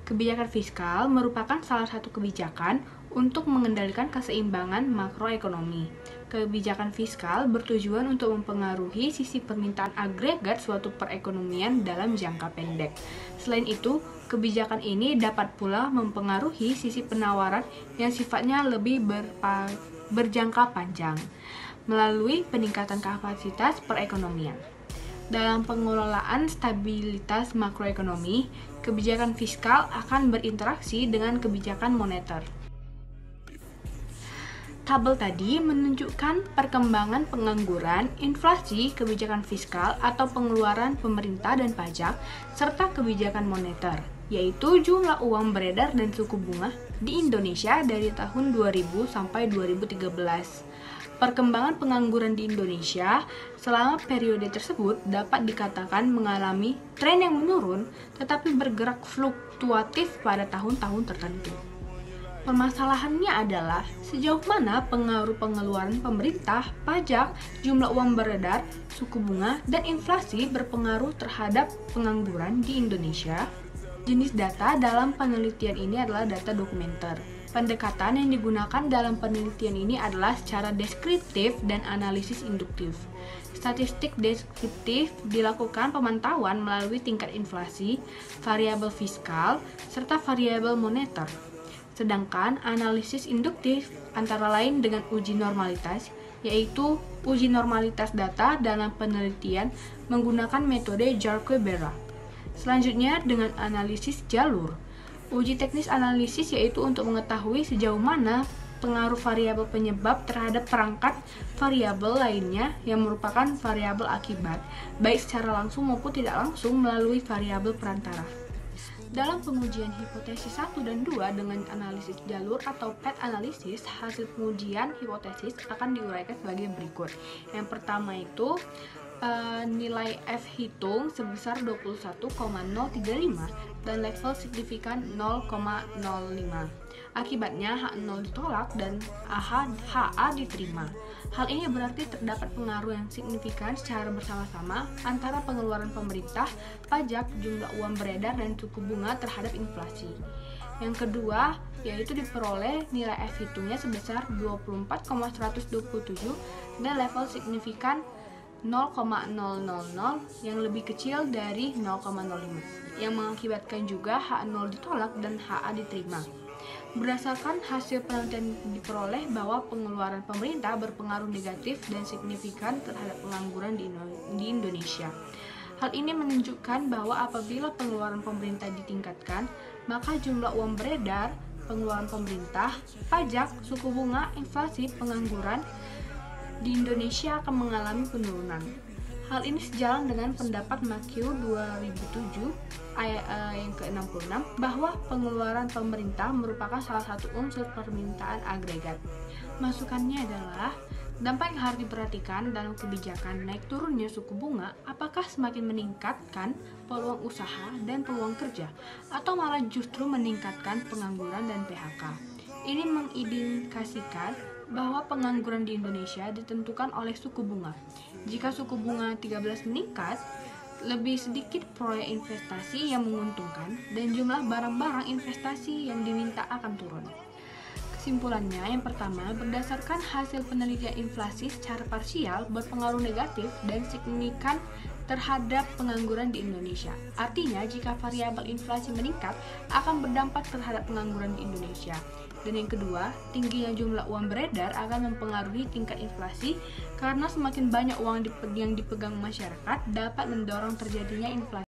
Kebijakan fiskal merupakan salah satu kebijakan untuk mengendalikan keseimbangan makroekonomi. Kebijakan fiskal bertujuan untuk mempengaruhi sisi permintaan agregat suatu perekonomian dalam jangka pendek. Selain itu, kebijakan ini dapat pula mempengaruhi sisi penawaran yang sifatnya lebih berjangka panjang melalui peningkatan kapasitas perekonomian. Dalam pengelolaan stabilitas makroekonomi, kebijakan fiskal akan berinteraksi dengan kebijakan moneter. Tabel tadi menunjukkan perkembangan pengangguran, inflasi, kebijakan fiskal atau pengeluaran pemerintah dan pajak, serta kebijakan moneter, yaitu jumlah uang beredar dan suku bunga di Indonesia dari tahun 2000 sampai 2013. Perkembangan pengangguran di Indonesia selama periode tersebut dapat dikatakan mengalami tren yang menurun tetapi bergerak fluktuatif pada tahun-tahun tertentu. Permasalahannya adalah sejauh mana pengaruh pengeluaran pemerintah, pajak, jumlah uang beredar, suku bunga, dan inflasi berpengaruh terhadap pengangguran di Indonesia. Jenis data dalam penelitian ini adalah data dokumenter. Pendekatan yang digunakan dalam penelitian ini adalah secara deskriptif dan analisis induktif. Statistik deskriptif dilakukan pemantauan melalui tingkat inflasi, variabel fiskal, serta variabel moneter. Sedangkan analisis induktif antara lain dengan uji normalitas, yaitu uji normalitas data dalam penelitian menggunakan metode Jarque-Bera. Selanjutnya dengan analisis jalur. Uji teknis analisis yaitu untuk mengetahui sejauh mana pengaruh variabel penyebab terhadap perangkat variabel lainnya yang merupakan variabel akibat, baik secara langsung maupun tidak langsung melalui variabel perantara. Dalam pengujian hipotesis 1 dan 2 dengan analisis jalur atau path analysis, hasil pengujian hipotesis akan diuraikan sebagai berikut. Yang pertama itu nilai F hitung sebesar 21,035 dan level signifikan 0,05. Akibatnya H0 ditolak dan HA diterima. Hal ini berarti terdapat pengaruh yang signifikan secara bersama-sama antara pengeluaran pemerintah, pajak, jumlah uang beredar, dan suku bunga terhadap inflasi. Yang kedua, yaitu diperoleh nilai F hitungnya sebesar 24,127 dan level signifikan 0,000 yang lebih kecil dari 0,05 yang mengakibatkan juga H0 ditolak dan HA diterima. Berdasarkan hasil penelitian diperoleh bahwa pengeluaran pemerintah berpengaruh negatif dan signifikan terhadap pengangguran di Indonesia. Hal ini menunjukkan bahwa apabila pengeluaran pemerintah ditingkatkan, maka jumlah uang beredar, pengeluaran pemerintah, pajak, suku bunga, inflasi, pengangguran di Indonesia akan mengalami penurunan. Hal ini sejalan dengan pendapat Makiu 2007 yang ke-66 bahwa pengeluaran pemerintah merupakan salah satu unsur permintaan agregat. Masukannya adalah dampak yang harus diperhatikan dalam kebijakan naik turunnya suku bunga apakah semakin meningkatkan peluang usaha dan peluang kerja atau malah justru meningkatkan pengangguran dan PHK. Ini mengindikasikan bahwa pengangguran di Indonesia ditentukan oleh suku bunga. Jika suku bunga 13 meningkat, lebih sedikit proyek investasi yang menguntungkan dan jumlah barang-barang investasi yang diminta akan turun. Kesimpulannya, yang pertama, berdasarkan hasil penelitian inflasi secara parsial berpengaruh negatif dan signifikan terhadap pengangguran di Indonesia. Artinya, jika variabel inflasi meningkat, akan berdampak terhadap pengangguran di Indonesia. Dan yang kedua, tingginya jumlah uang beredar akan mempengaruhi tingkat inflasi karena semakin banyak uang yang dipegang masyarakat dapat mendorong terjadinya inflasi.